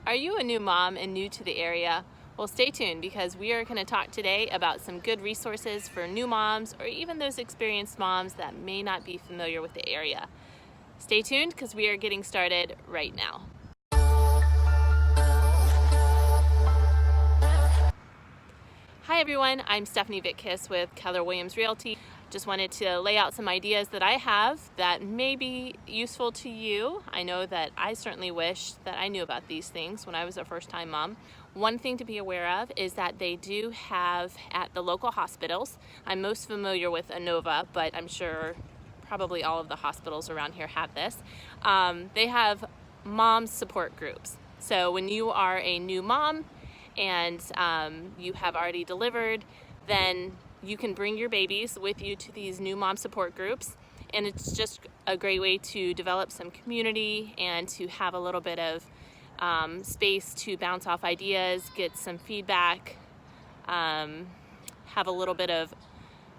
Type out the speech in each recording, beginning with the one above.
Are you a new mom and new to the area? Well, stay tuned because we are going to talk today about some good resources for new moms or even those experienced moms that may not be familiar with the area. Stay tuned because we are getting started right now. Hi everyone, I'm Stephanie Vitkiss with Keller Williams Realty. Just wanted to lay out some ideas that I have that may be useful to you. I know that I certainly wish that I knew about these things when I was a first-time mom. One thing to be aware of is that they do have at the local hospitals. I'm most familiar with Inova, but I'm sure probably all of the hospitals around here have this. They have mom support groups. So when you are a new mom and you have already delivered, then you can bring your babies with you to these new mom support groups, and it's just a great way to develop some community and to have a little bit of space to bounce off ideas, get some feedback, have a little bit of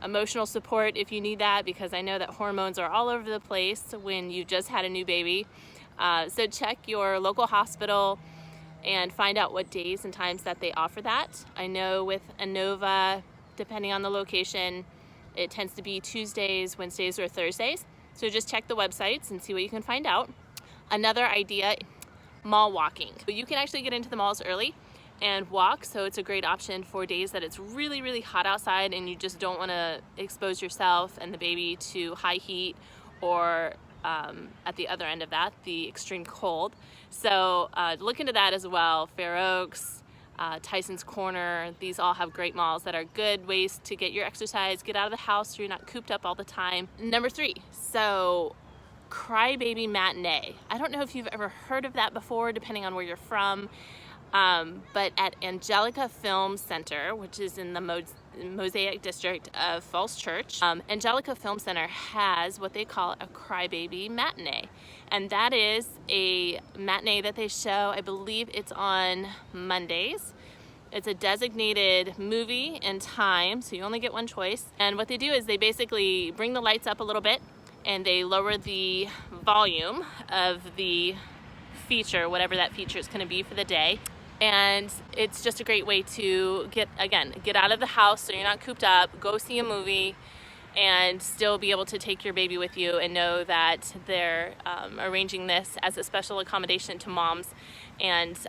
emotional support if you need that, because I know that hormones are all over the place when you just had a new baby. So check your local hospital and find out what days and times that they offer that. I know with Inova, depending on the location, it tends to be Tuesdays, Wednesdays, or Thursdays. So just check the websites and see what you can find out. Another idea, mall walking. You can actually get into the malls early and walk, so it's a great option for days that it's really, really hot outside and you just don't want to expose yourself and the baby to high heat or at the other end of that, the extreme cold. So look into that as well. Fair Oaks, Tyson's Corner, these all have great malls that are good ways to get your exercise, get out of the house so you're not cooped up all the time. Number 3, so Crybaby Matinee. I don't know if you've ever heard of that before, depending on where you're from, but at Angelica Film Center, which is in the Mosaic District of Falls Church, Angelica Film Center has what they call a Crybaby Matinee. And that is a matinee that they show, I believe it's on Mondays. It's a designated movie and time, so you only get one choice. And what they do is they basically bring the lights up a little bit and they lower the volume of the feature, whatever that feature is going to be for the day. And it's just a great way to get out of the house so you're not cooped up, go see a movie, and still be able to take your baby with you and know that they're arranging this as a special accommodation to moms and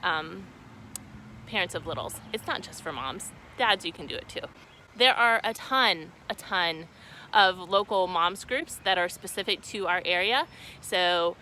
parents of littles. It's not just for moms. Dads, you can do it too. There are a ton of local moms groups that are specific to our area. So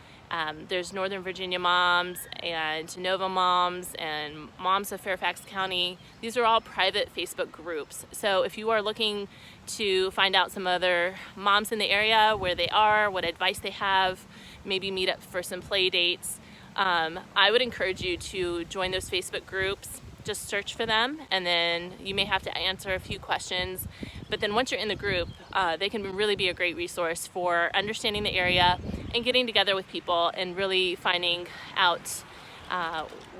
there's Northern Virginia Moms and Nova Moms and Moms of Fairfax County. These are all private Facebook groups. So if you are looking to find out some other moms in the area, where they are, what advice they have, maybe meet up for some play dates, I would encourage you to join those Facebook groups. Just search for them, and then you may have to answer a few questions. But then once you're in the group, they can really be a great resource for understanding the area and getting together with people and really finding out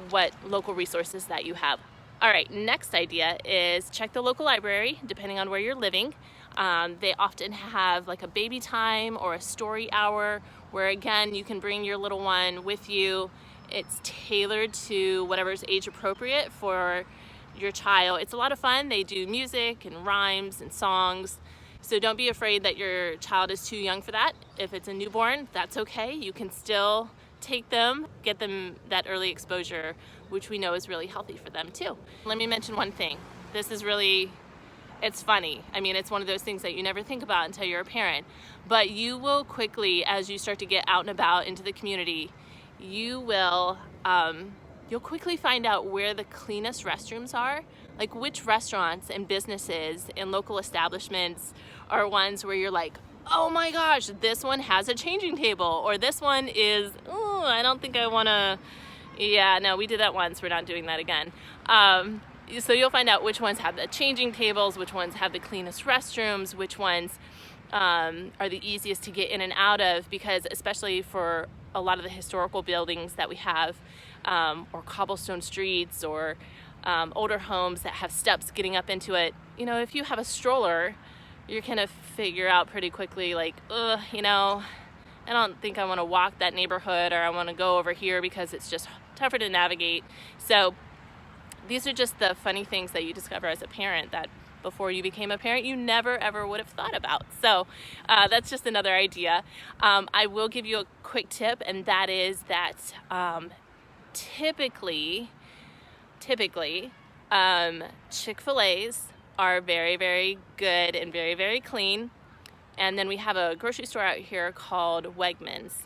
what local resources that you have. All right, next idea is check the local library, depending on where you're living. They often have like a baby time or a story hour where, again, you can bring your little one with you. It's tailored to whatever's age appropriate for your child. It's a lot of fun. They do music and rhymes and songs. So don't be afraid that your child is too young for that. If it's a newborn, that's okay. You can still take them, get them that early exposure, which we know is really healthy for them too. Let me mention one thing. This is really, it's funny. I mean, it's one of those things that you never think about until you're a parent. But you will quickly, as you start to get out and about into the community, you'll quickly find out where the cleanest restrooms are, like which restaurants and businesses and local establishments are ones where you're like, oh my gosh, this one has a changing table, or this one is, oh, I don't think I want to, yeah, no, we did that once, we're not doing that again. So you'll find out which ones have the changing tables, which ones have the cleanest restrooms, which ones are the easiest to get in and out of, because especially for a lot of the historical buildings that we have, or cobblestone streets, or older homes that have steps getting up into it, you know, if you have a stroller, you're gonna figure out pretty quickly, like, I don't think I want to walk that neighborhood, or I want to go over here because it's just tougher to navigate. So these are just the funny things that you discover as a parent that before you became a parent you never ever would have thought about. So that's just another idea. I will give you a quick tip, and that is that typically Chick-fil-A's are very, very good and very, very clean. And then we have a grocery store out here called Wegmans,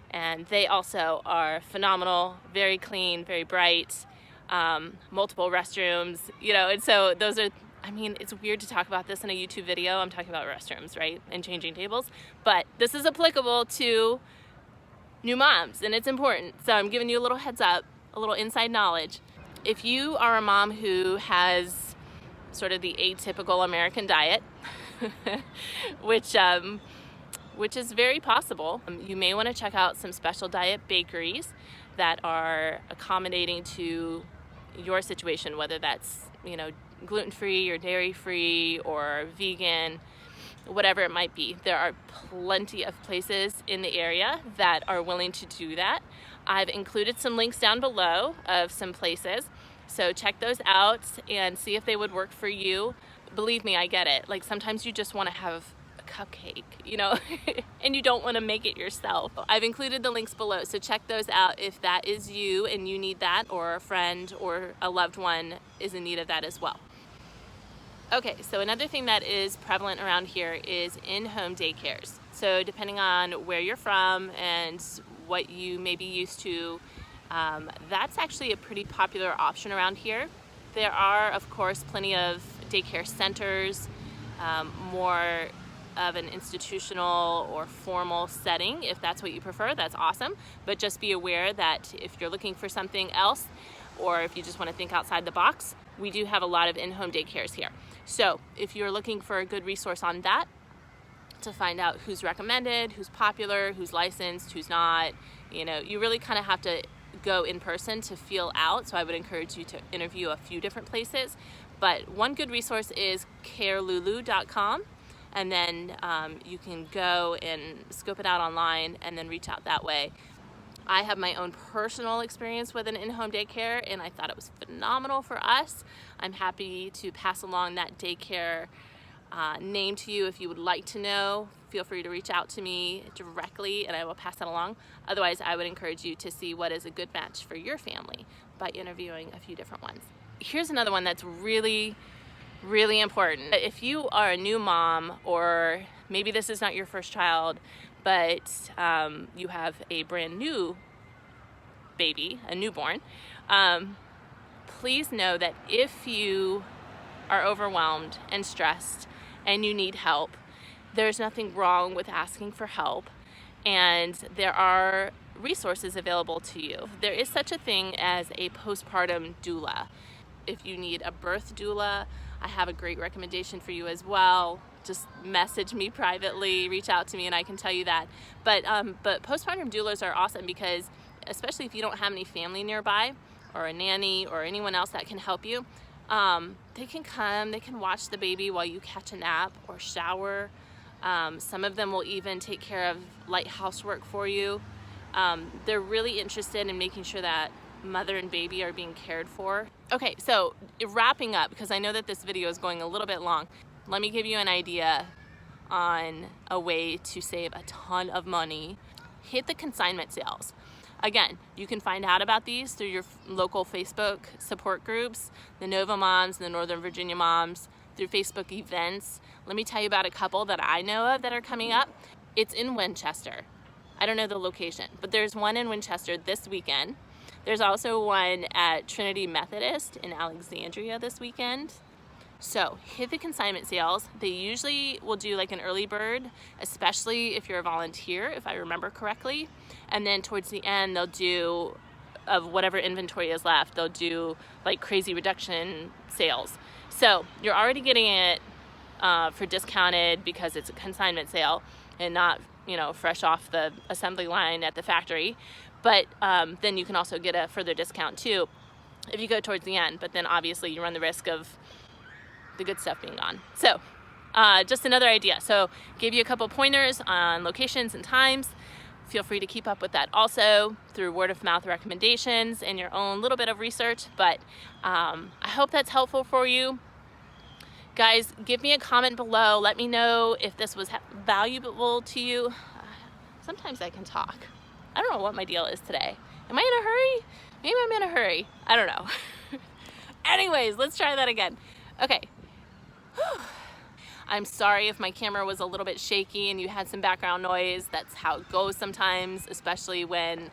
and they also are phenomenal, very clean, very bright, multiple restrooms, you know. And so those are, I mean, it's weird to talk about this in a YouTube video. I'm talking about restrooms, right, and changing tables, but this is applicable to new moms, and it's important. So I'm giving you a little heads up, a little inside knowledge. If you are a mom who has sort of the atypical American diet, which is very possible, you may want to check out some special diet bakeries that are accommodating to your situation, whether that's, you know, gluten-free or dairy-free or vegan, whatever it might be. There are plenty of places in the area that are willing to do that. I've included some links down below of some places, so check those out and see if they would work for you. Believe me, I get it. Like, sometimes you just want to have a cupcake, you know, and you don't want to make it yourself. I've included the links below, so check those out if that is you and you need that, or a friend or a loved one is in need of that as well. Okay, so another thing that is prevalent around here is in-home daycares. So depending on where you're from and what you may be used to, that's actually a pretty popular option around here. There are, of course, plenty of daycare centers, more of an institutional or formal setting. If that's what you prefer, that's awesome. But just be aware that if you're looking for something else, or if you just want to think outside the box, we do have a lot of in-home daycares here. So if you're looking for a good resource on that, to find out who's recommended, who's popular, who's licensed, who's not, you know, you really kind of have to go in person to feel out. So I would encourage you to interview a few different places. But one good resource is carelulu.com, and then you can go and scope it out online and then reach out that way. I have my own personal experience with an in-home daycare, and I thought it was phenomenal for us. I'm happy to pass along that daycare name to you. If you would like to know, feel free to reach out to me directly and I will pass that along. Otherwise, I would encourage you to see what is a good match for your family by interviewing a few different ones. Here's another one that's really, really important. If you are a new mom, or maybe this is not your first child, but you have a brand new baby, a newborn, please know that if you are overwhelmed and stressed and you need help, there's nothing wrong with asking for help, and there are resources available to you. There is such a thing as a postpartum doula. If you need a birth doula, I have a great recommendation for you as well. Just message me privately, reach out to me, and I can tell you that. But postpartum doulas are awesome because, especially if you don't have any family nearby, or a nanny, or anyone else that can help you, they can come, they can watch the baby while you catch a nap or shower. Some of them will even take care of light housework for you. They're really interested in making sure that mother and baby are being cared for. Okay, so wrapping up, because I know that this video is going a little bit long, let me give you an idea on a way to save a ton of money. Hit the consignment sales. Again, you can find out about these through your local Facebook support groups, the Nova Moms, the Northern Virginia Moms, through Facebook events. Let me tell you about a couple that I know of that are coming up. It's in Winchester. I don't know the location, but there's one in Winchester this weekend. There's also one at Trinity Methodist in Alexandria this weekend. So hit the consignment sales. They usually will do like an early bird, especially if you're a volunteer, if I remember correctly. And then towards the end, they'll do, of whatever inventory is left, they'll do like crazy reduction sales. So you're already getting it for discounted because it's a consignment sale and not, you know, fresh off the assembly line at the factory. But then you can also get a further discount too if you go towards the end. But then obviously you run the risk of the good stuff being gone. So just another idea. So gave you a couple pointers on locations and times. Feel free to keep up with that also through word of mouth recommendations and your own little bit of research. But I hope that's helpful for you. Guys, give me a comment below. Let me know if this was valuable to you. Sometimes I can talk. I don't know what my deal is today. Am I in a hurry? Maybe I'm in a hurry. I don't know. Anyways, let's try that again. Okay. I'm sorry if my camera was a little bit shaky and you had some background noise. That's how it goes sometimes, especially when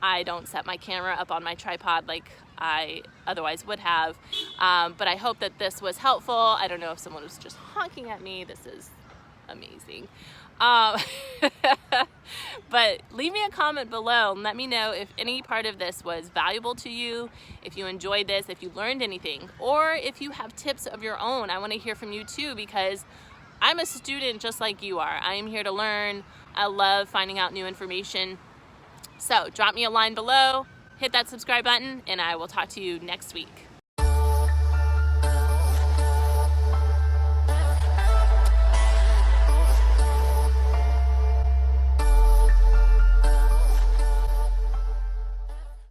I don't set my camera up on my tripod like I otherwise would have. But I hope that this was helpful. I don't know if someone was just honking at me. This is amazing. But leave me a comment below and let me know if any part of this was valuable to you, if you enjoyed this, if you learned anything, or if you have tips of your own. I want to hear from you too, because I'm a student just like you are. I am here to learn. I love finding out new information. So drop me a line below, hit that subscribe button, and I will talk to you next week.